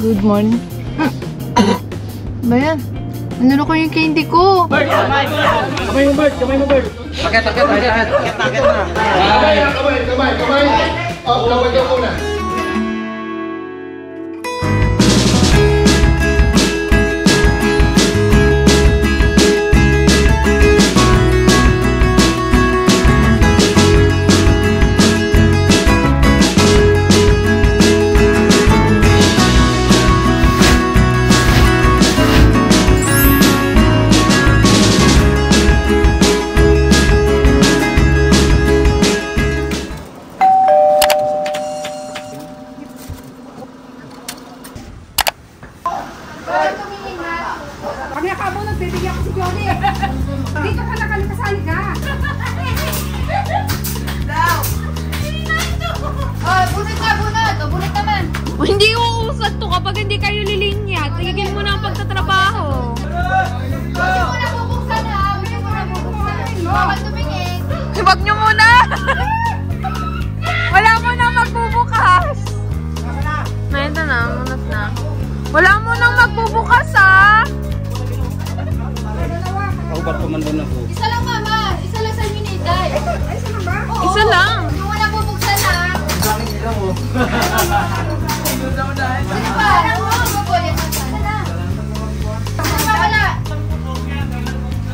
Good morning. Ba yan? Nalaro ko yung candy ko. Bird, kamay mo, Bird. Kamay mo, Bird. Akit na. Kamay. Oh, kamay ka muna. Hindi uusad to kapag hindi kayo lilinya. Tigil mo na ang pagtatrabaho. Hindi mo na bubuksan ha. Hindi mo na bubuksan. Bawal tumingin. Huwag nyo muna. Wala mo na magbubukas. Ito na, munot na. Wala mo nang magbubukas ha. Ako ba't kumanda na po? Isa lang mama. Isa lang sa minitay. Isa lang ba? Isa lang. Hindi mo na bubuksan ha. Bakit sila mo? Sige pa, mabubulit. Sana na. Sige pa, wala.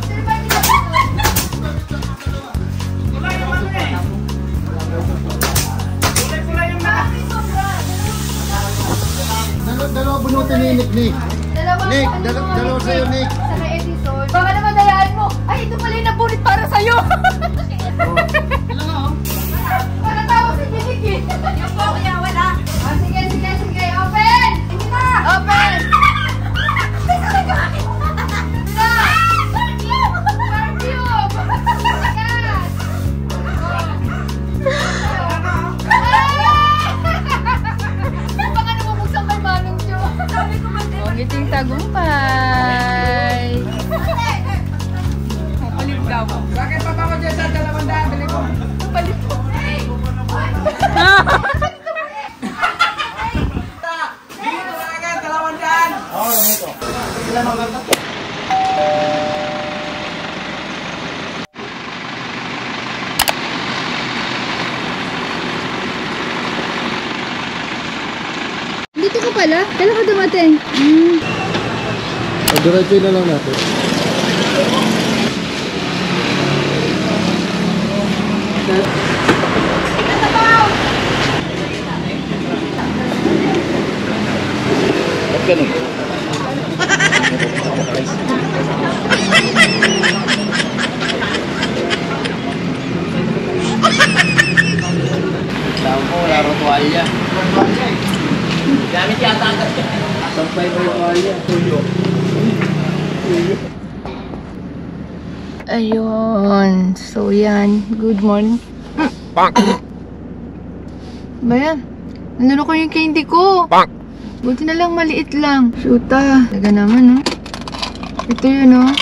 Sige pa, hindi na. Dalawa bunutin ni Nick. Dalawa sa'yo, Nick. Sana episode. Baka naman dayaan mo. Ay, ito pala yung nabunit para sa'yo. Para tawag si Nick eh. Yung po, kaya wala. Sige. Open! Hindi na! Open! Ngiting tagumpay. Palit daw. Bakit pa ako dyan sa 200? Bili ko. Palit ko. Dito ka pala? Kailan ka dumating? Diretso na lang natin. Ba't ganun? Sampo, laro tuwalya. Gamit yata ang gasya. Sampay mo yung tuwalya. Tuyo. Ayun. So, yan. Good morning. Ba yan? Nalaro ko yung candy ko. Buti na lang, maliit lang. Shoota. Taga naman, no? Ito yun, no?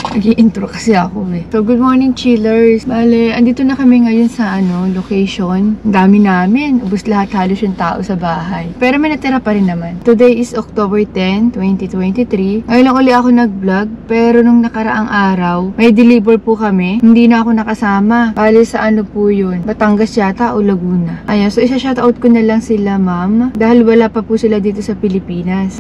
Nag-i-intro kasi ako eh. So, good morning, chillers. Bale, andito na kami ngayon sa location. Ang dami namin. Ubus lahat halos yung tao sa bahay. Pero may natira pa rin naman. Today is October 10, 2023. Ngayon lang uli ako nag-vlog. Pero nung nakaraang araw, may deliver po kami. Hindi na ako nakasama. Bale, sa po yun? Batangas yata o Laguna. Ayan, so isa-shoutout ko na lang sila, ma'am. Dahil wala pa po sila dito sa Pilipinas.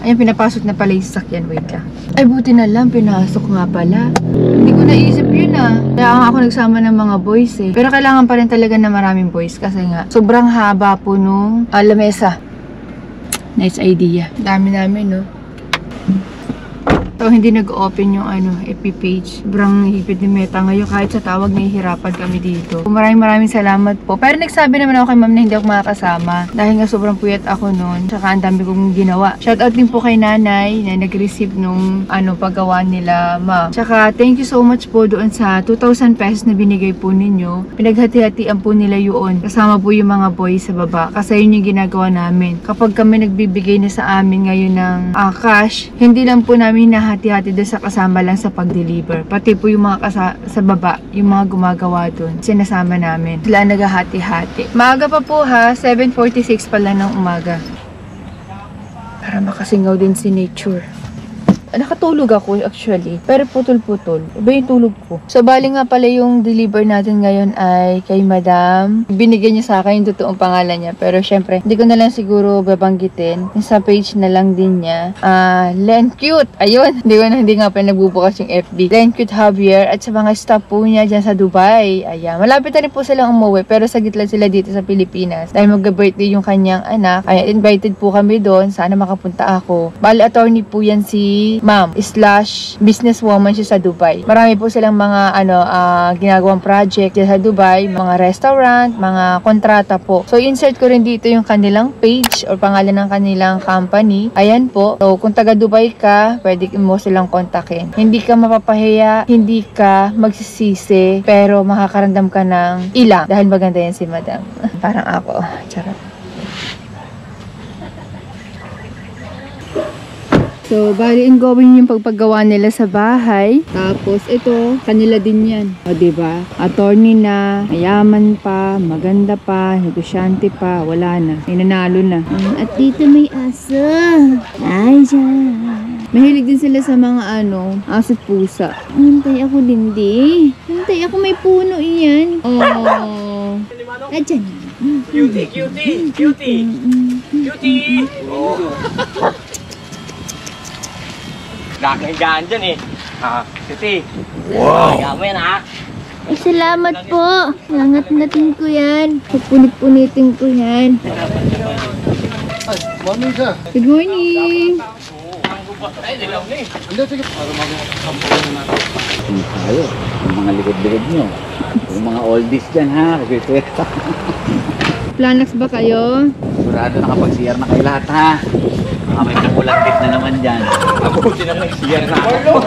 Ayun, pinapasok na pala yung sasakyan. Wait lang. Ay, buti na lang. Pinasok nga pala. Hindi ko naisip yun ah. Kaya ako nagsama ng mga boys eh. Pero kailangan pa rin talaga na maraming boys. Kasi nga, sobrang haba po nung lamesa. Nice idea. Dami namin, no? So, hindi nag-open yung FB page. Sobrang hipid ni Meta ngayon. Kahit sa tawag, nahihirapan kami dito. Maraming salamat po. Pero nagsabi naman ako kay ma'am na hindi ako makakasama. Dahil nga sobrang puyat ako noon. Tsaka ang dami kong ginawa. Shoutout din po kay nanay na nag-receive nung paggawa nila, ma'am. Tsaka thank you so much po doon sa 2,000 pesos na binigay po ninyo. Pinaghati-hatian po nila yun. Kasama po yung mga boys sa baba. Kasi yun yung ginagawa namin. Kapag kami nagbibigay na sa amin ngayon ng cash, hindi lang po namin naghahati-hati doon sa kasama lang sa pag-deliver. Pati po yung mga sa baba, yung mga gumagawa doon, sinasama namin. Sila naghahati-hati. Maaga pa po ha, 7:46 pa lang ng umaga. Para makasingaw din si nature. Nakatulog ako actually, pero putol-putol. Iba yung tulog ko. So, bali nga pala yung deliver natin ngayon ay kay Madam. Binigyan niya sa akin yung totoong pangalan niya. Pero syempre, hindi ko na lang siguro babanggitin. Yung sa page na lang din niya. Len Cute. Ayun. Hindi nga pa nagbubukas yung FB. Len Cute Javier. At sa mga staff po niya dyan sa Dubai. Ayan. Malapit na rin po silang umuwi. Pero saglit lang sila dito sa Pilipinas. Dahil mag-birthday yung kanyang anak. Kaya invited po kami doon. Sana makapunta ako. Bali, attorney po yan si Ma'am / businesswoman siya sa Dubai. Marami po silang mga ginagawang project sa Dubai, mga restaurant, mga kontrata po. So insert ko rin dito yung kanilang page or pangalan ng kanilang company. Ayan po. So kung taga Dubai ka, pwede mo silang kontakin. Hindi ka mapapahiya, hindi ka magsisisi, pero makakaramdam ka ng ilang dahil maganda yan si Madam. Parang ako. Charot. So, bali ongoing yung pagpagawa nila sa bahay. Tapos, ito, kanila din yan. O, diba? Attorney na, mayaman pa, maganda pa, negosyante pa, wala na. May nanalo na. At dito may aso. Ay, dyan. Mahilig din sila sa mga aso't pusa. Hintay ako din di. Hintay ako, may puno iyan. Oh. Adyan. Cutie, cutie, cutie. Cutie. Oh. Gagawin dyan eh. Cutie. Wow. Gagawin ha. Ay, salamat po. Nangat-natin ko yan. Pupunit-punitin ko yan. Ay, morning sir. Good morning. Ay, dilaw na eh. Hindi, sige. Para mag-kampuan na natin. Tayo, yung mga likod-likod nyo. Yung mga oldies dyan ha, kasi Planax ba kayo? sigurado nakapag-CR na kayo lahat ha. Mga may kumulang tip na naman dyan. Ako, sila nag-CR na. Marlo!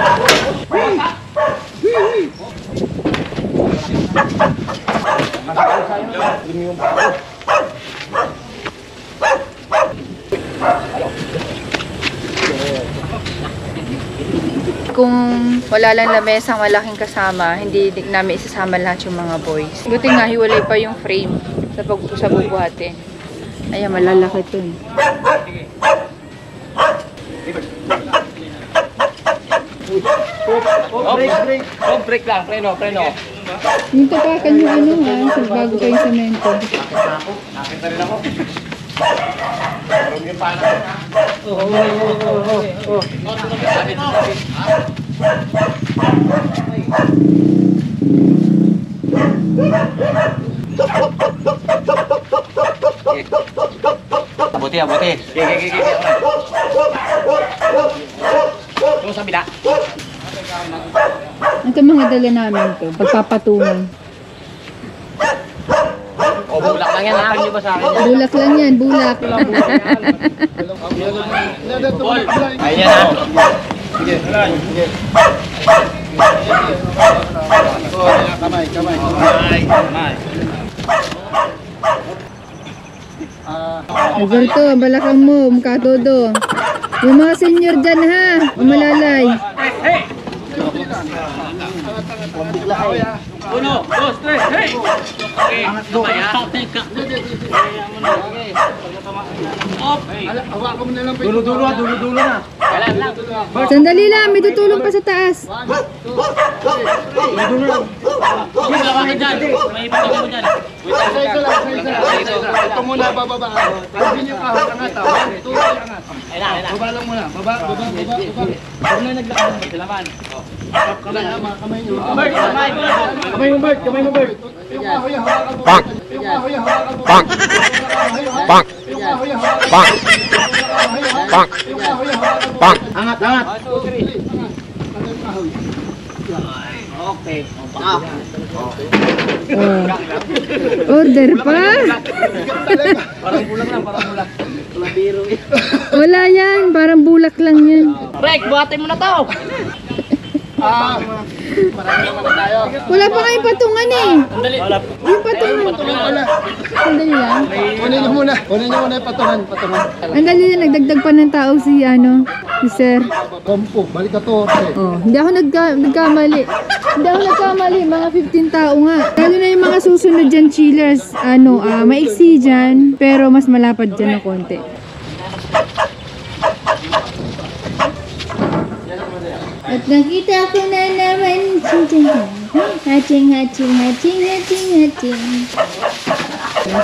Kung wala lang lamesang malaking kasama, hindi namin isasama lahat yung mga boys. Buti nga, hiwalay pa yung frame sa bubuhatin. Ayan, malalaki ito eh. Oh, break lang. Preno. Yung tapakan yung sa bago kayong semento. Nakita rin ako. Yung paano Buti. Gigi. Yung sa bila. Ito mga dala namin to, pagpapatungan. O, bulak lang yan. Nakakal nyo ba sa akin yan? Bulak lang yan, bulak. Ayan ha. Sige. Kamay. Alberto, balakang mo, mukha todo. Yung mga senior dyan ha, umalalay. Hey! 1, 2, 3, hey! Okay, kamay ha. Hawakan mo na lang. Dulo-dulo na. Kailan lang. Sandali lang, may tutulong pa sa taas. Dulo lang. Sige, lawan ka dyan. May ipatong mo dyan. Isa. Ito muna, bababa. Sabi niyo ka, angat. 1, 2, angat. Ayun na. Baba lang muna. Baba. Huwag na naglakad mo sila man. Kamay niyo. Kamay mo, Bert. Yung kahoy, hawakan mo. Yung kahoy, hawakan mo. Yung kahoy, hawakan mo. Angat! Okay. Order pa? Parang bulak lang. Wala yan, parang bulak lang yan. Break, buhatin mo na to. Marami naman na tayo. Wala pa kayong patungan eh. Sandali. Yung patungan. Sandali lang. Kunin niyo muna yung patungan. Ang dali na, nagdagdag pa ng tao si Sir. 10, balik 14. Oh, hindi ako nagkamali. Hindi ako nagkamali, mga 15 tao nga. Lalo na yung mga susunod dyan, chillers. Maiksi dyan, pero mas malapad dyan ng konti. At nakita ko na naman, hatching.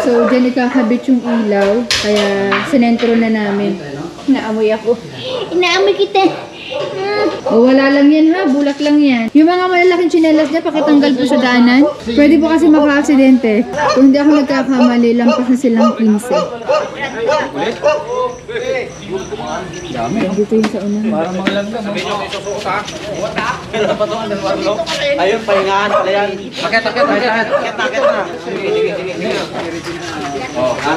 So, dyan nagkakabit yung ilaw, kaya sinentro na namin. Naamoy ako. Inaamoy kita. Wala lang yan ha, bulak lang yan. Yung mga malalaking tsinelas niya, pakitanggal po sa daanan. Pwede po kasi maka-aksidente. Kung hindi ako nagkakamali, lampas na silang 15. Dito yung sa una. Parang mga langgam. Sabi nyo, isusuot ha. Uwat ha. Ayun, pahingahan pala yan. Akit na. Sige. Oh, ha?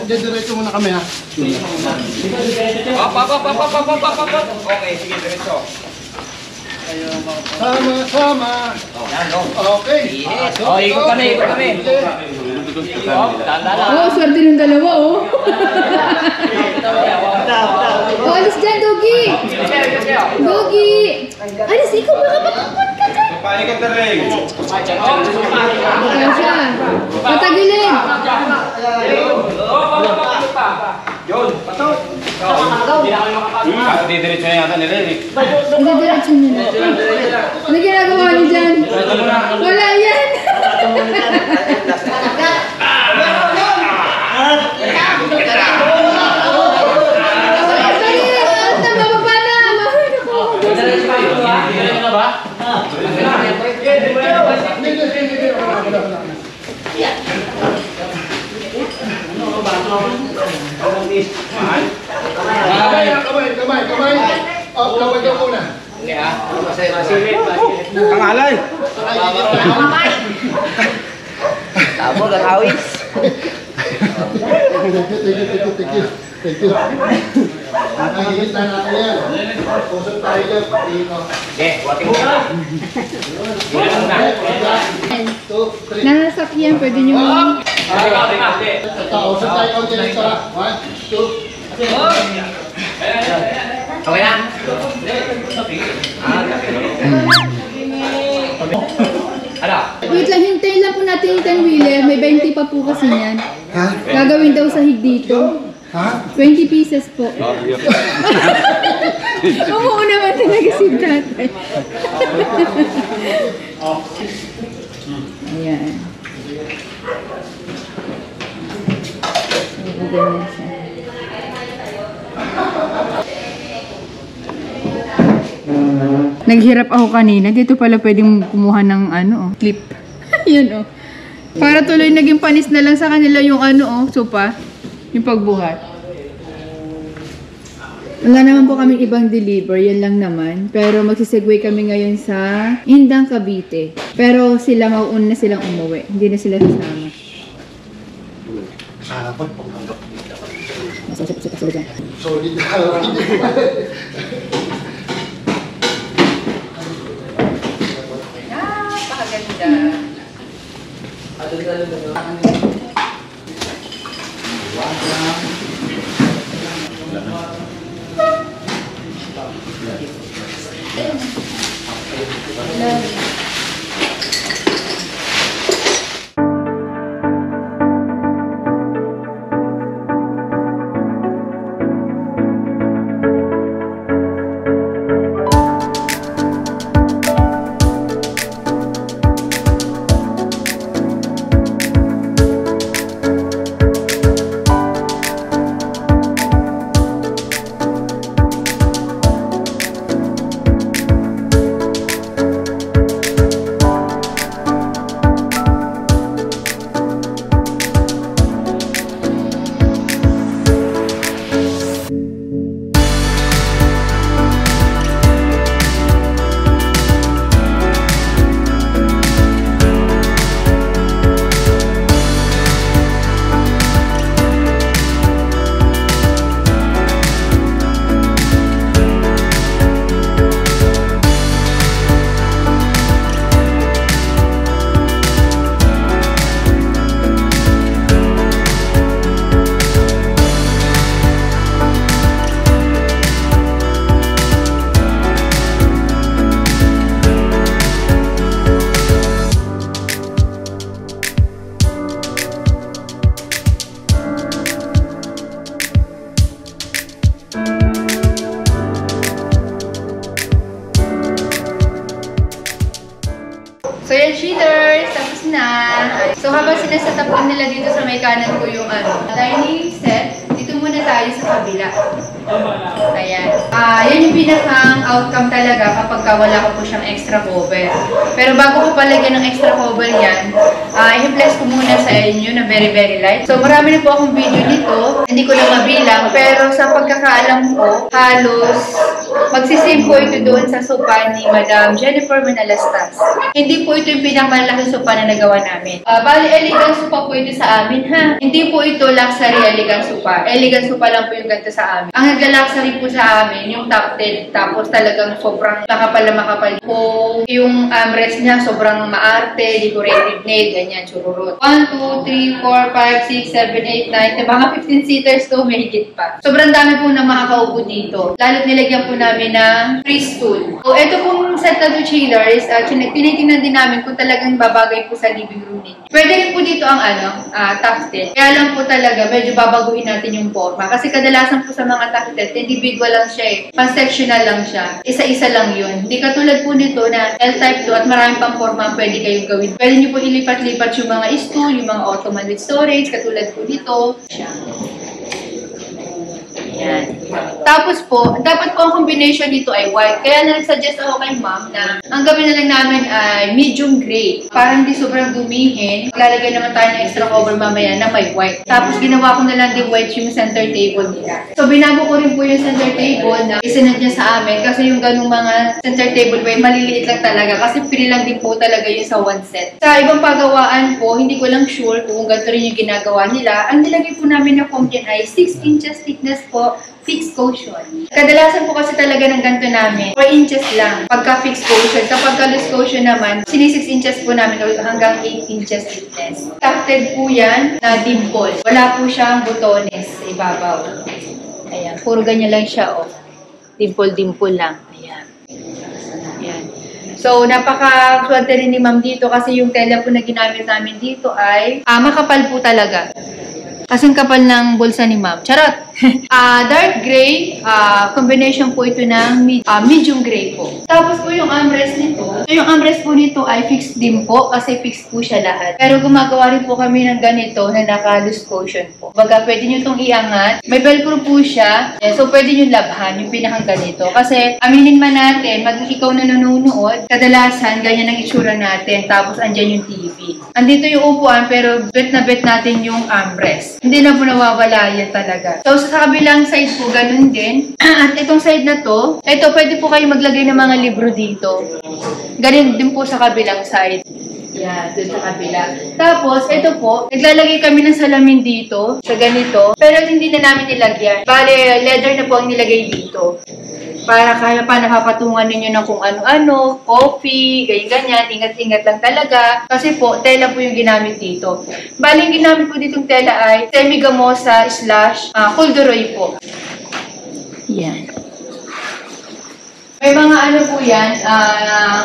Diretso muna kami ha. Okay, sige, diretso. Sama. Okay. Oh, ikot kami. Oh, swerte ng dalawa oh. Oh, alis dyan, Dogi! Dogi! Alis, ikaw baka matakot ka dyan! Panikot na rin. Ikaw siya. Patagilin! Yun, pato. Didiretso na yata nila eh. Hindi diretso niya na. Ano ginagawa niyo dyan? Wala yan! Kamay. Kamay daw muna. Kangalay. Tabo, gagawis. Thank you. Nakikita natin yan. Pusot tayo dyan. Dito. Wating mo na. 2, 3. Nasasakyan, pwede nyo... Usap tayo konti dito ha. 1, 2. Okay na? Ano? Wait lang, hintayin lang po natin yung 10-wheeler. May 20 pa po kasi yan. Ha? Gagawin daw sahig dito. Ha? 20 pieces po. Oo naman talaga si tatay. Ayan. So, ganyan siya. Naghirap ako kanina. Dito pala pwedeng kumuha ng clip. Yun Para tuloy naging panis na lang sa kanila yung sopa. Yung pagbuhat. Wala naman po kaming ibang deliver. Yan lang naman. Pero magsisegue kami ngayon sa Indang, Cavite. Pero sila mauuna na silang umuwi. Hindi na sila sasama. Solid na. habang sinaset up nila dito sa may kanan ko yung dining set, dito muna tayo sa kabila. Ayan. Yan yung pinakang outcome talaga kapag wala ko po siyang extra cover. Pero bago ko palagyan ng extra cover yan, i-flex ko muna sa inyo na very light. So marami na po akong video nito, hindi ko na mabilang, pero sa pagkakaalam ko, halos magsisave po ito doon sa sopa ni Madam Jennifer Manalastas. Hindi po ito yung pinakamalaking sopa na nagawa namin. Bali, elegant sopa po ito sa amin, ha? Hindi po ito luxury elegant sopa. Elegant sopa lang po yung ganito sa amin. Ang nagla-luxury po sa amin, yung top 10. Tapos talagang sobrang makapal na makapal po. Yung armrest niya, sobrang maarte, decorative nail, ganyan, chururut. 1, 2, 3, 4, 5, 6, 7, 8, 9, mga 15 seaters to, may higit pa. Sobrang dami po na makakaupo dito. Lalo't nilagyan po namin ng free stool. So, ito pong set na chillers, tinitingnan din namin kung talagang babagay po sa living room ninyo. Pwede rin po dito ang top 10. Kaya lang po talaga, medyo babaguhin natin yung forma. Kasi kadalasan po sa mga top 10, individual lang siya eh. Pan-sectional lang siya. Isa-isa lang yun. Hindi katulad po nito na L-type 2 at maraming pang forma pwede kayong gawin. Pwede nyo po ilipat-lipat yung mga stool, yung mga ottoman with storage, katulad po dito. Siya. Ayan. Tapos po, dapat po ang combination dito ay white. Kaya nag-suggest ako kay ma'am na ang gawin na lang namin ay medium gray. Para hindi sobrang dumihin. Lalagay naman tayo ng extra cover mamaya na may white. Tapos ginawa ko na lang din white yung center table nila. So binago ko rin po yung center table na isinad niya sa amin. Kasi yung ganung mga center table ay maliliit lang talaga. Kasi free lang din po talaga yun sa one set. Sa ibang pagawaan po, hindi ko lang sure kung ganito rin yung ginagawa nila. Ang nilagay po namin na foam dyan ay 6 inches thickness po. Fixed cushion. Kadalasan po kasi talaga ng ganito namin, 4 inches lang pagka fixed cushion. Kapag loose cushion naman, 6 inches po namin hanggang 8 inches thickness. Tufted po yan na dimple. Wala po siyang butones sa ibabaw. Ayan, puro ganyan lang siya, oh. Dimple lang. Ayan. Ayan. So, napaka-swerte rin ni ma'am dito kasi yung tela po na ginamit namin dito ay makapal po talaga. Kasing kapal ng bulsa ni ma'am. Charot! Dark gray, combination po ito ng medium gray po. Tapos po yung armrest nito. So yung armrest po nito ay fixed din po kasi fixed po siya lahat. Pero gumagawa rin po kami ng ganito na naka-loose cushion po. Baga pwede nyo itong iangat. May velcro po siya. So pwede nyo labhan yung pinakang ganito. Kasi aminin man natin, ikaw na nanonood, kadalasan ganyan ang itsura natin. Tapos andyan yung TV. Andito yung upuan pero bet na bet natin yung armrest. Hindi na po nawawala yan talaga. So sa kabilang side po, ganun din. At itong side na to, ito pwede po kayo maglagay ng mga libro dito. Ganun din po sa kabilang side. Yan, dun sa kabila. Tapos, ito po, naglalagay kami ng salamin dito, sa ganito. Pero hindi na namin nilagyan. Bale, leather na po ang nilagay dito. Para kaya pa nakapatungan ninyo ng kung ano-ano, coffee, ganyan-ganyan, ingat-ingat lang talaga. Kasi po, tela po yung ginamit dito. Bali, yung ginamit po ditong tela ay semi-gamosa / corduroy po. Yan. May mga ano po yan,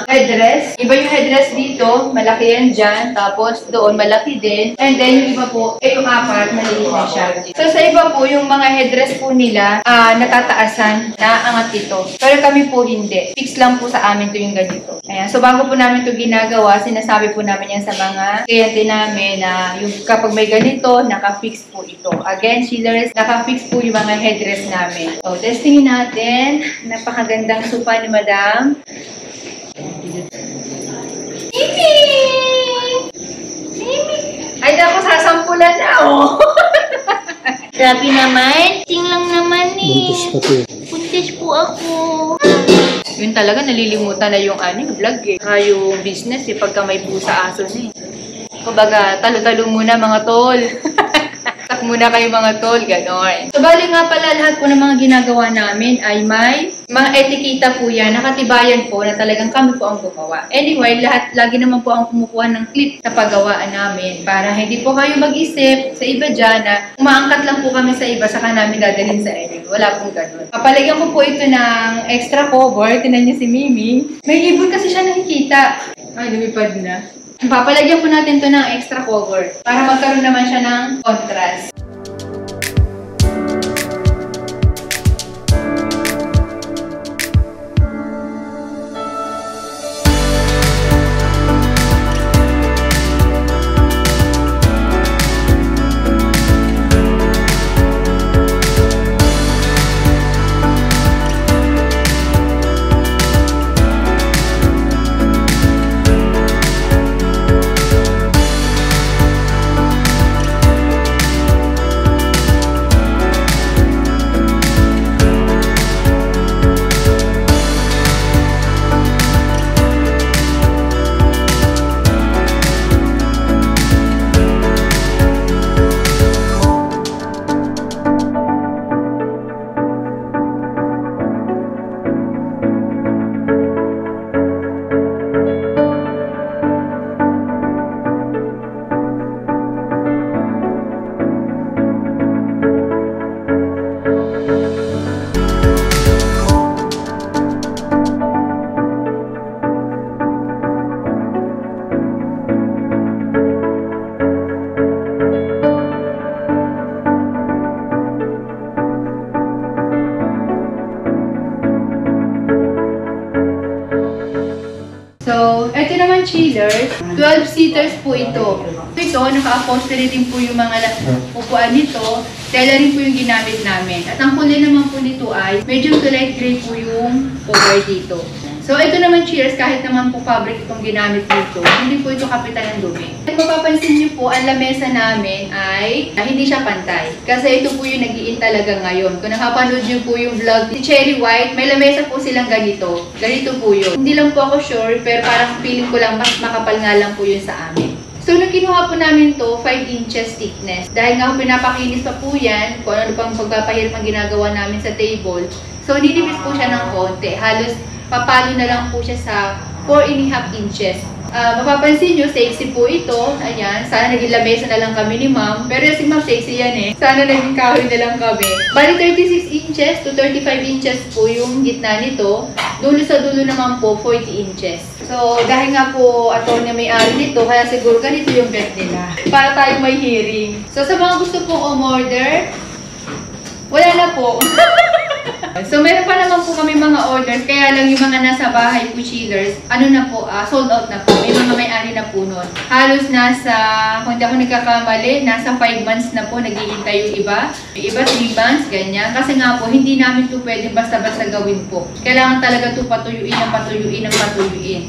headdress. Iba yung headdress dito, malaki yan dyan. Tapos doon, malaki din. And then yung iba po, yung apat, maliit na siya. So sa iba po, yung mga headdress po nila, natataasan na angat ito. Pero kami po hindi. Fix lang po sa amin to yung ganito. Ayan. So bago po namin to ginagawa, sinasabi po namin yan sa mga kliyente namin na yung kapag may ganito, naka-fix po ito. Again, chillers, naka-fix po yung mga headdress namin. So testingin natin. Napakagandang sofa ni Madam. Mimi! Mimi! Ay, naku, sasampulan na, oh! Grabe naman. Ting lang naman, eh. Buntis po ako. Yun talaga, nalilimutan na yung vlog, eh. Yung business, eh, pagka may pusa aso na, eh. Kumbaga, talo-talo muna, mga tol. Tak muna kayo mga tol, gano'n. So, bali nga pala, lahat po ng mga ginagawa namin ay may mga etikita po yan, nakatibayan po na talagang kami po ang gumawa. Anyway, lagi naman po ang kumukuha ng clip sa paggawaan namin para hindi po kayo mag-isip sa iba dyan na umaangkat lang po kami sa iba, saka namin dadalhin sa inyo. Wala pong gano'n. Papalagyan ko po ito ng extra cover. Tinan niyo si Mimi. May ibon kasi siya nakikita. Ay, lumipad na. Papalagyan po natin to ng extra cover para magkaroon naman siya ng contrast. chillers, 12-seaters po ito. Ito, naka-upholstery din po yung mga upuan nito. Tela rin po yung ginamit namin. At ang kulay naman po nito ay medium to light gray po yung cover dito. So, ito naman chillers, kahit naman po fabric itong ginamit dito, hindi po ito kapitan ng dumi. Kung mapapansin nyo po, ang lamesa namin ay hindi siya pantay. Kasi ito po yung nag-iin talaga ngayon. Kung nakapanood nyo po yung vlog ni Cherry White, may lamesa po silang ganito. Ganito po yun. Hindi lang po ako sure, pero parang feeling ko lang mas makapal nga lang po yun sa amin. So, nung kinuha po namin to, 5 inches thickness. Dahil nga pinapakinis pa po yan, kung ano pang pagpapahirap ang ginagawa namin sa table. So, ninipis po siya ng konti. Halos papalo na lang po siya sa 4.5 inches. Mapapansin nyo, sexy po ito. Ayan, sana naging lamesa na lang kami ni ma'am. Pero si ma'am, sexy yan eh. Sana naging kahoy na lang kami. Bali, 36 inches to 35 inches po yung gitna nito. Dulo sa dulo naman po, 40 inches. So, dahil nga po attorney may-ari nito, kaya siguro ganito yung bed nila. Para tayo may hearing. So, sa mga gusto pong umorder, wala na po. So, meron pa naman po kami mga orders, kaya lang yung mga nasa bahay po chillers, ano na po, sold out na po. May mga may-ari na po nun. Halos nasa, kung hindi ako nagkakamali, nasa 5 months na po naghihintay yung iba. Yung iba 3 months, ganyan. Kasi nga po, hindi namin ito pwede basta-basta gawin po. Kailangan talaga ito patuyuin ng patuyuin ng patuyuin.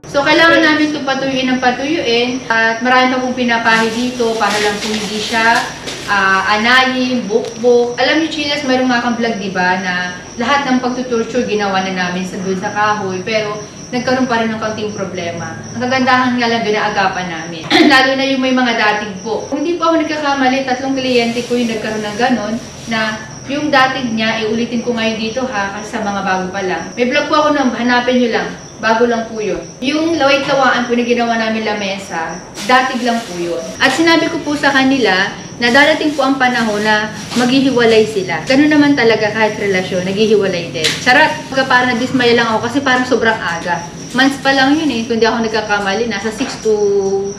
So, kailangan namin ito patuyuin ng patuyuin. At marami pa pong pinapahi dito para lang po hindi siya anayin, bukbok. Alam niyo, chillers, mayroong nga kang vlog, diba, na lahat ng pagtutorture ginawa na namin doon sa kahoy. Pero, nagkaroon pa rin ng kaunting problema. Ang kagandahan nga lang doon na agapan namin. Lalo na yung may mga datig po. Kung hindi po ako nagkakamali, 3 kliyente ko yung nagkaroon ng ganon na yung datig niya, ulitin ko ngayon dito ha, kasi sa mga bago pa lang. May vlog po ako na, hanapin nyo lang. Bago lang po yun. Yung laway-lawaan po na ginawa namin lamesa, datig lang po yun. At sinabi ko po sa kanila na darating po ang panahon na maghihiwalay sila. Ganun naman talaga kahit relasyon, naghihiwalay din. Charot! Parang nadismaya lang ako kasi parang sobrang aga. Months pa lang yun eh, kung di ako nagkakamali, nasa 6 to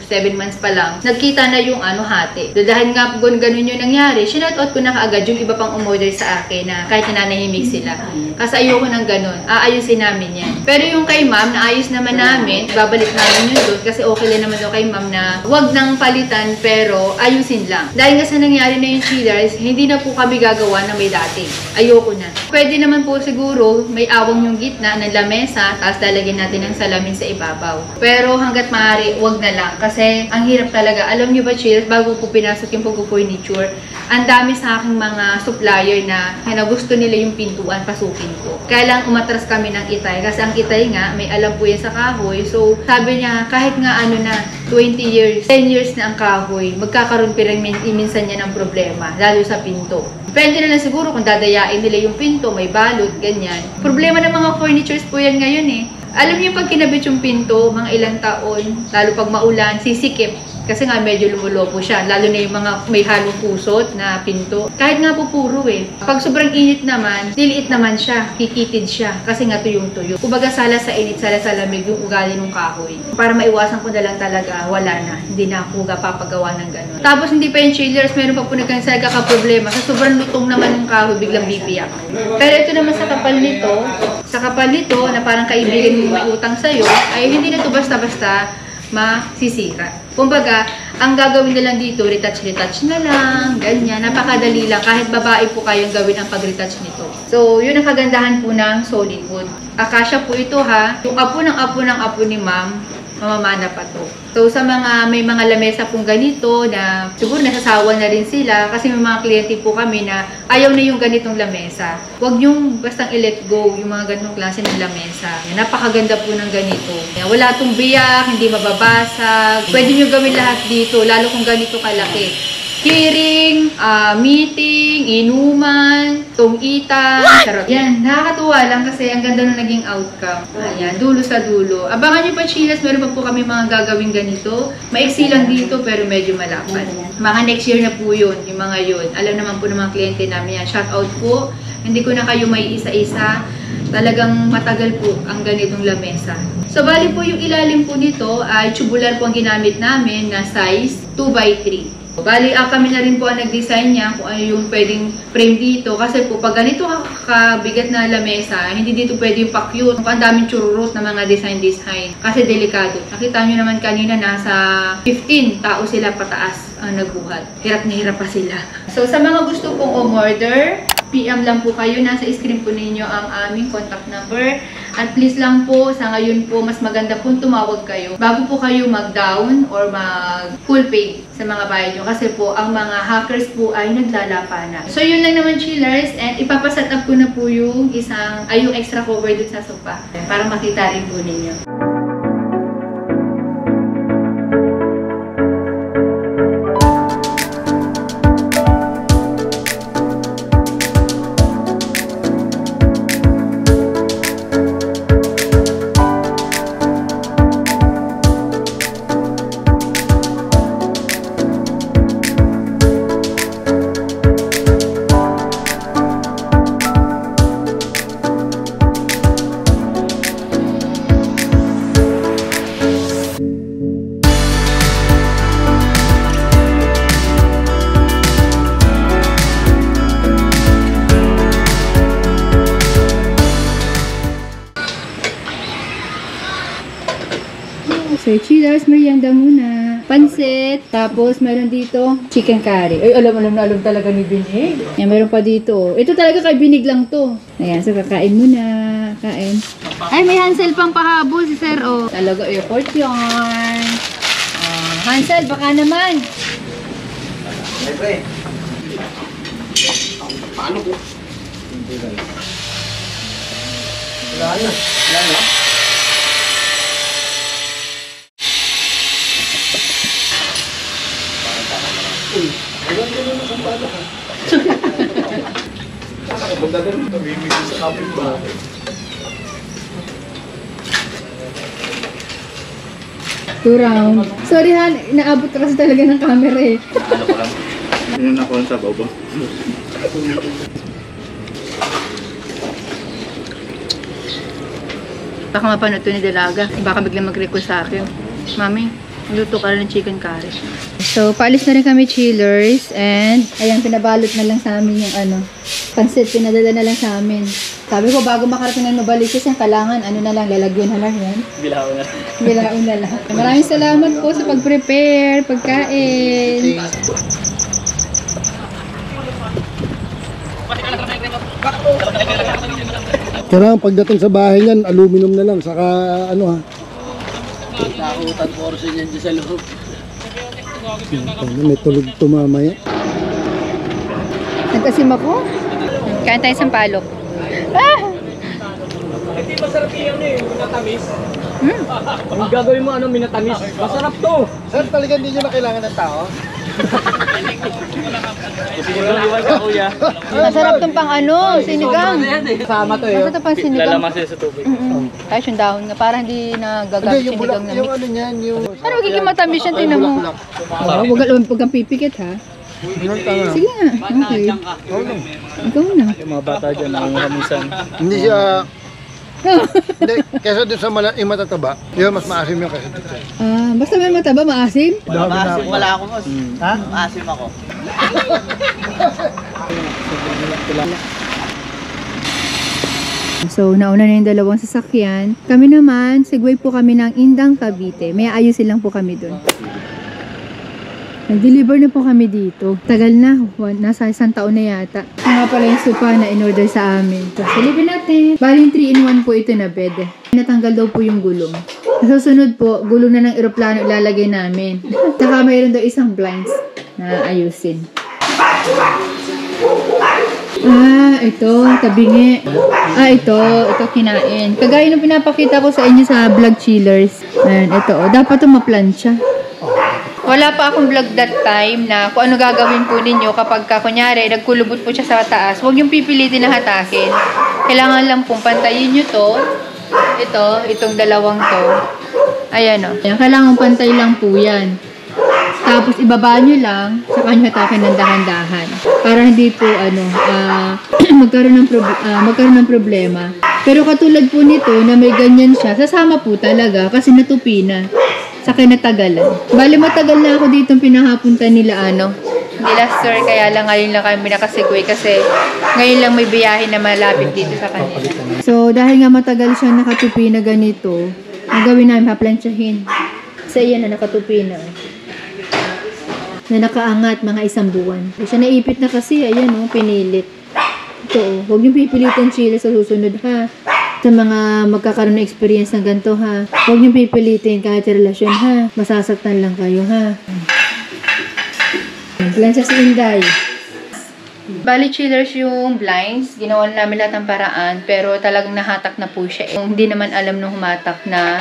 7 months pa lang, nagkita na yung hati. So, dahil nga ganun yung nangyari, shoutout ko na kaagad yung iba pang umorder sa akin na kahit nananahimik sila. Kasi ayoko ng ganun, aayusin namin yan. Pero yung kay ma'am, naayos naman namin, babalik namin yun doon kasi okay lang naman doon kay ma'am na huwag nang palitan pero ayusin lang. Dahil nga sa nangyari na yung chillers, hindi na po kami gagawa na may dating. Ayoko na. Pwede naman po siguro may awang yung gitna ng lamesa, tapos lalagyan natin ng salamin sa ibabaw. Pero hanggat maaari, wag na lang. Kasi ang hirap talaga. Alam niyo ba, chillers, bago po pinasok yung pag-furniture, ang dami sa aking mga supplier na gusto nila yung pintuan, pasukin ko. Kaya lang umatras kami ng itay. Kasi ang itay nga, may alam po yan sa kahoy. So, sabi niya, kahit nga 20 years, 10 years na ang kahoy, magkakaroon pa rin minsan niya ng problema, lalo sa pinto. Depende na lang siguro kung dadayain nila yung pinto, may balot, ganyan. Problema ng mga furnitures po yan ngayon eh. Alam niyo pag kinabit yung pinto, mga ilang taon, lalo pag maulan, sisikip. Kasi nga medyo lumulobo siya. Lalo na yung mga may halong kusot na pinto. Kahit nga po puro eh. Pag sobrang init naman, liliit naman siya. Kikitid siya. Kasi nga tuyong-tuyo. Kumbaga sala sa init, sala sa lamig yung ugali ng kahoy. Para maiwasan ko na lang talaga, wala na. Hindi na ako papagawa ng gano'n. Tapos hindi pa yung chillers, meron pa po nagkakaproblema. Sa sobrang lutong naman ng kahoy, biglang bibiyak. Pero ito naman sa kapal nito, na parang kaibigan mo may utang sa'yo, ay hindi na ito basta-basta masisira. Kumbaga, ang gagawin na lang dito, retouch na lang, ganyan. Napakadali lang. Kahit babae po kayong gawin ang pag-retouch nito. So, yun ang kagandahan po ng solid wood. Akasya po ito ha. Yung apo ng apo ni ma'am, mamamana pa to. So, sa may mga lamesa pong ganito na siguro nasasawa na rin sila kasi may mga kliyente po kami na ayaw na yung ganitong lamesa. Huwag niyong bastang i-let go yung mga ganitong klase ng lamesa. Napakaganda po ng ganito. Wala itong biyak, hindi mababasag. Pwede niyo gawin lahat dito, lalo kung ganito kalaki. Hearing, meeting, inuman, tong-itan, charot. Yan, nakakatuwa lang kasi ang ganda na naging outcome. Ayan, dulo sa dulo. Abangan nyo pa, chillers, meron pa po kami mga gagawin ganito. Maiksi lang dito pero medyo malapad. Mga next year na po yun, yung mga yun. Alam naman po ng mga kliyente namin yan. Shout out po. Hindi ko na kayo may isa-isa. Talagang matagal po ang ganitong lamesa. So, bali po yung ilalim po nito ay tubular po ang ginamit namin na size 2x3. Bali, kami na rin po ang nag-design niya kung ano yung pwedeng frame dito. Kasi po, pag ganito kabigat na lamesa, hindi dito pwede yung pa-cute. Ang daming chururot na mga design. Kasi delikado. Nakita nyo naman kanina, nasa 15 tao sila pataas ang nagbuhat. Hirap na hirap pa sila. So, sa mga gusto pong umorder, PM lang po kayo. Nasa screen po ninyo ang aming contact number. At please lang po, sa ngayon po, mas maganda po tumawag kayo bago po kayo mag-down or mag-full pay sa mga bayad nyo. Kasi po, ang mga hackers po ay naglalapana. So, yun lang naman, chillers. And ipapaset up ko na po yung yung extra cover dun sa sofa. Para makita rin po ninyo. So, chillers, merienda muna. Pansit. Tapos, meron dito chicken curry. Ay, alam talaga ni Binig. Yan, meron pa dito. Ito talaga kay Binig lang to. Ayan, so kakain muna. Kain. Ay, may Hansel pang pahabol si Sir, oh. Talaga, effort yun. Hansel, baka naman. Siyempre. Paano po? Wala na. Two round. Sorry Han, naabot kasi talaga ng camera eh. Ano ko lang. Yun ako sa baba. Baka mapanood to ni Delaga. Baka biglang mag-request sa akin. Mami, luto ka rin ng chicken curry. So, paalis na rin kami, chillers. And, ayan, pinabalot na lang sa amin yung pansit. Pinadala na lang sa amin. Sabi ko, bago makarating ng Novaliches, yung kailangan, na lang, lalagyan na lang yan. Bilao na lang. Maraming salamat po sa pag-prepare, pagkain. Kailangan pagdating sa bahay niyan, aluminum na lang, saka Nakutan po orso niyan dyan sa loob. may tulog tumamaya. Nagkasim ako. Kain tayo sa palok. Hindi masarap yung minatamis. Ang gagawin mo minatamis. Masarap to. Sir, talaga hindi nyo na kailangan ng tao? Masarap tong pang sinigang. Sama to Masarap tong pang sinigang. Lalamas sa tubig. Kahit yung dahon nga, para hindi na gagamit Hindi, yung bulak, sinigang na yung mix. niyan, yung... Ano, magiging matamis yan, tinan mo. Huwag kang pipikit, ha? Sige nga, okay. Ikaw na. Yung mga bata dyan, nangungamisan. Hindi siya... Hindi, kesa doon sa yung matataba, yun mas maasim yung kesa dito. Basta may mataba, maasim? Maasim wala ako, boss. Ha? Maasim ako. So, nauna na yung dalawang sasakyan. Kami naman, segway po kami ng Indang, Cavite. May ayusin lang po kami dun. Nag-deliver na po kami dito. Tagal na. Nasa 1 taon na yata. Ito nga pala yung sofa na in-order sa amin. So, silipin natin. Bali 3-in-1 po ito na bed. Natanggal daw po yung gulong. Sa susunod po, gulong na ng eroplano ilalagay namin. Saka mayroon daw isang blinds na ayusin. Ito, tabingi. Ito kinain. Kagaya ng pinapakita ko sa inyo sa vlog, chillers. Ayan, ito. Dapat ito maplansya. Wala pa akong vlog that time na kung ano gagawin po ninyo kapag kunyari, nagkulubot po siya sa taas. Huwag yung pipilitin na hatakin. Kailangan lang pong pantayin nyo to. Itong dalawang to. Ayan o. Kailangan pantay lang po yan. Tapos ibaba nyo lang, saka nyo hatakin ng dahan-dahan. Para hindi po magkaroon ng problema. Pero katulad po nito na may ganyan siya, sasama po talaga kasi natupi na. Saka natagalan. Bali, matagal na ako dito pinahapunta nila, nila sir, kaya lang ngayon lang kami nakasigway kasi ngayon lang may biyahe na malapit dito sa kanila. So, dahil nga matagal siya nakatupi na ganito, ang gawin namin, paplansyahin. Sa iyan na nakatupi na. Na nakaangat mga 1 buwan. Siya naipit na kasi, ayan pinilit. Ito, huwag yung pipilitin sila sa susunod ha. Sa mga magkakaroon ng experience ng ganito ha. Huwag yung pipilitin kahit sa relasyon ha. Masasaktan lang kayo ha. Plansya si Inday. Bali chillers yung blinds. Ginawa namin lahat ng paraan. Pero talagang nahatak na po siya. Hindi naman alam nung humatak na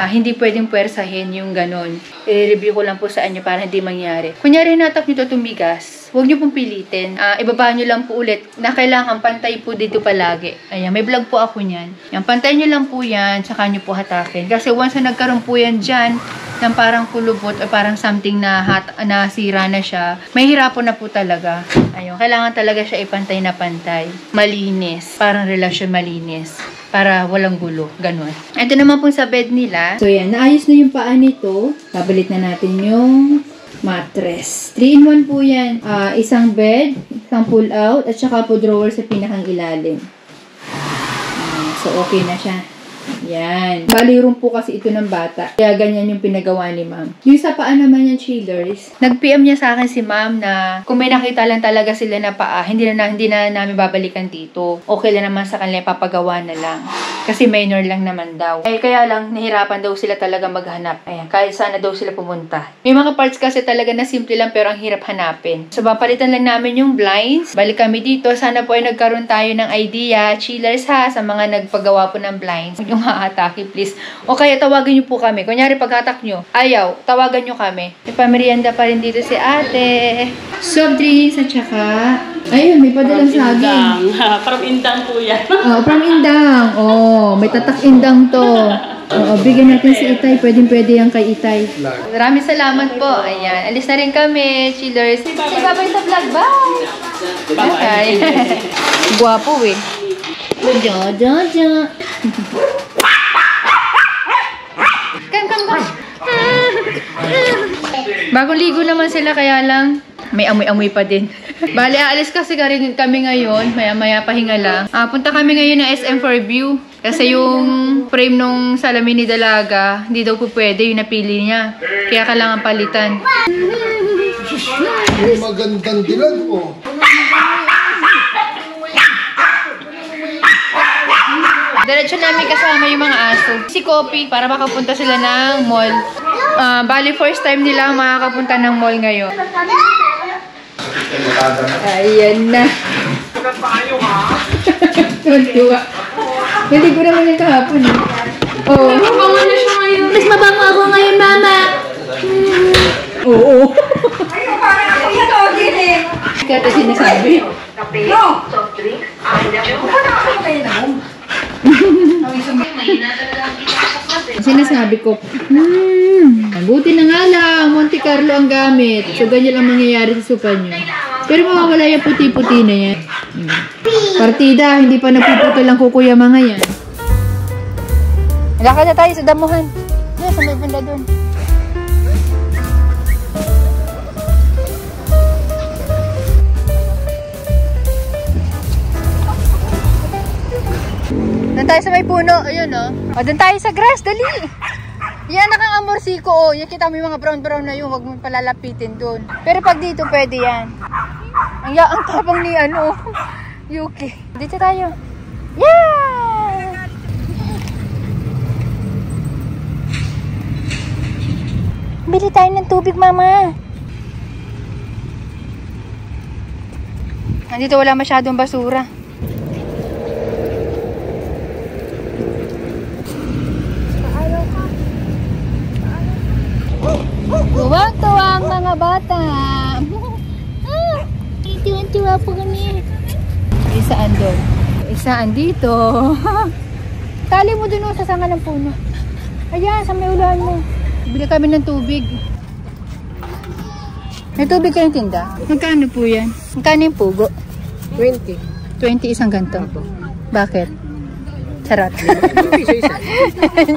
hindi pwedeng puwersahin yung ganon. I-review ko lang po sa inyo para hindi mangyari. Kunyari natak nyo ito tumigas. Huwag nyo pong pilitin. Ibaba nyo lang po ulit na kailangan pantay po dito palagi. Ayan, may vlog po ako niyan. Yan, pantay nyo lang po yan, tsaka nyo po hatakin. Kasi once na nagkaroon po yan dyan, ng parang kulubot o parang something na nasira na siya, may hirapan na po talaga. Ayun, kailangan talaga siya ipantay na pantay. Malinis. Parang relasyon malinis. Para walang gulo. Ganun. Ito naman po sa bed nila. So yan, naayos na yung paa nito. Pabalit na natin yung mattress. 3-in-1 po yan. Isang bed, isang pull out, at saka po drawer sa pinakang ilalim. So okay na siya. Yan. Bali room po kasi ito ng bata. Kaya ganyan yung pinagawa ni ma'am. Yung sa paa naman yung chillers, nag-PM niya sa akin si ma'am na kung may nakita lang talaga sila na paa, hindi na namin babalikan dito. Okay lang naman sa kanila, papagawa na lang. Kasi minor lang naman daw. Kaya lang, nahirapan daw sila talaga maghanap. Ayan, kahit sana daw sila pumunta. May mga parts kasi talaga na simple lang pero ang hirap hanapin. So, papalitan lang namin yung blinds. Balik kami dito. Sana po ay nagkaroon tayo ng idea. Chillers ha, sa mga nagpagawa po ng blinds. Yung haatake, please. O kaya tawagan nyo po kami. Kunyari, paghatak nyo, ayaw, tawagan nyo kami. May pamerienda pa rin dito si ate. Soft drinks at saka, ayun, may padalang saging. From Indang po yan. From Indang. May tatak Indang to. Bigyan natin si Itay. Pwede yan kay Itay. Maraming salamat po. Ayan, alis na rin kami, chillers. Bye-bye sa vlog. Bye! Bye! Guwapo eh. Ja. Come. Bagong ligo naman sila kaya lang may amoy-amoy pa din. Bali, aalis kasi kami ngayon. Maya-maya pahinga lang. Punta kami ngayon ng SM for view. Kasi yung frame nung salamin ni Dalaga, hindi daw po pwede yung napili niya. Kaya kailangan palitan. Magandang dilag po. Diretso namin kasama yung mga aso. Si Kopi, para makapunta sila ng mall. Bali, first time nila makakapunta ng mall ngayon. Ayan na. Tuwa. Hindi ko naman yung kahapon eh. Mabango na siya ngayon. Mas mabango ako ngayon, mama. Oo. Ayun, parang ako ito din eh. Kaya ito sinasabi. No! Soft drinks? Parang ako kayo na home. Sinasabi ko, mabuti na nga lang, Monte Carlo ang gamit. So, ganyan lang mangyayari sa supa nyo. Pero mawawala yung puti-puti na yan. Partida, hindi pa napuputol ang kukuya mga yan. Lakad na tayo sa damuhan. Sa may banda doon. Doon tayo sa may puno. Ayun doon tayo sa grass. Dali. Yan nakang-amorsiko Yan kita mo yung mga brown-brown na yun. Huwag mo palalapitin doon. Pero pag dito pwede yan. Ang tapang ni Yuki. Dito tayo. Yeah! Bili tayo ng tubig, mama. Nandito wala masyadong basura. Tuwang-tuwa ang mga bata. Tuwang-tuwa po kami. Isaan doon. Isaan dito. Tali mo doon sa sanga ng puno. Ayan, sa may ulan mo. Bili kami ng tubig. May tubig kayong tinda? Magkano po yan? Magkano yung pugo? 20. 20 isang ganito. Bakit? Charot.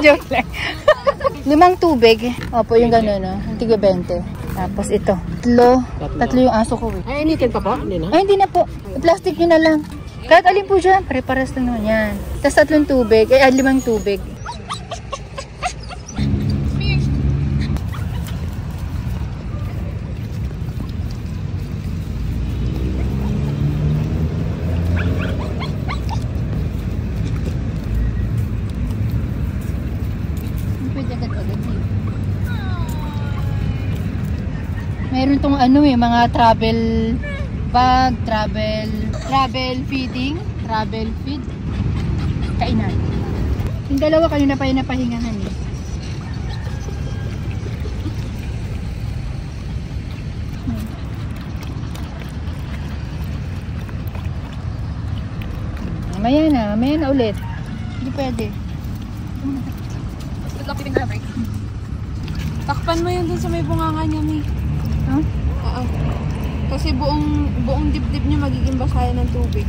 Joke lang. 5 tubig. Opo, yung gano'n, no? Yung tiga 20. Tapos ito. Tatlo yung aso ko, eh. Ay, initin pa po? Hindi na? Ay, hindi na po. Plastic nyo na lang. Kahit alin po dyan, pare-pares lang naman yan. Tapos 3 tubig, 5 tubig. Pwede agad-agad eh. Meron tong mga travel bag, travel feeding, travel feed, kainan. Yung dalawa kanina pa yung napahingahan eh. Mamaya na ulit. Hindi pwede. Takpan mo yun dun sa may bunganga niya, May. Huh? Oo. Kasi buong dibdib niya magiging basayan ng tubig.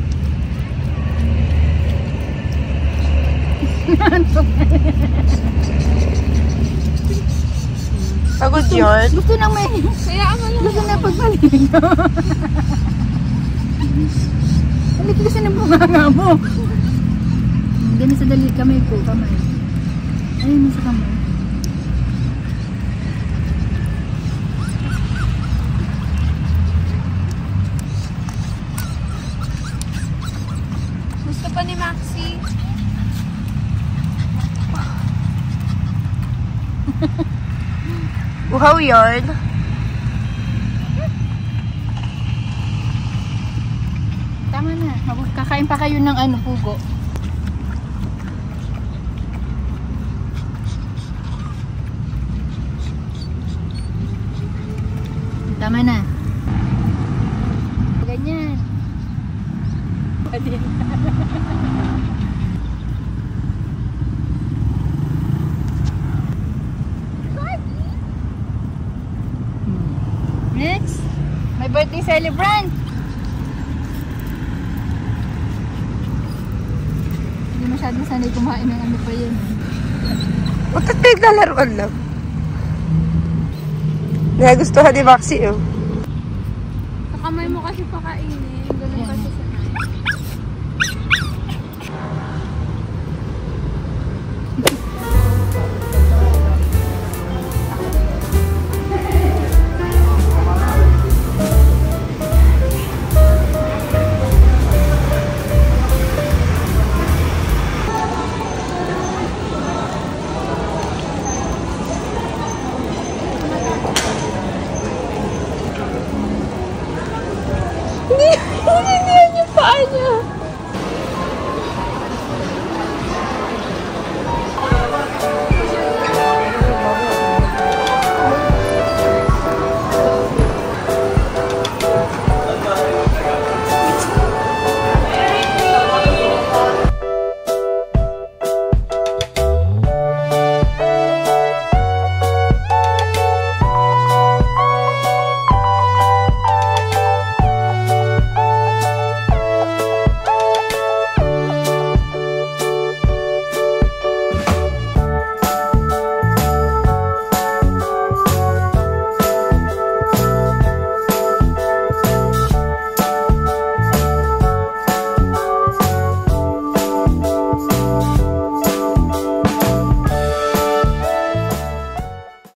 Pagod yun? Gusto na may... Kaya ano lang. Gusto na pagpaligo. Hindi kasi ng bunganga mo. Ganun sa dali kamay ko. Ayun sa kamay. Gusto pa ni Maxi. Uhaw yun. Tama na. Kakain pa kayo ng pugo. Tama na. Ganyan. Next, my birthday celebrant. Hindi masyadong sanay kumain ng pa yun. Bakit naglalaroan lang? Nagustuhan ni Maxi, oh. Sa kamay mo kasi pakainin. Ganun kasi sa Hindi yung paa niya.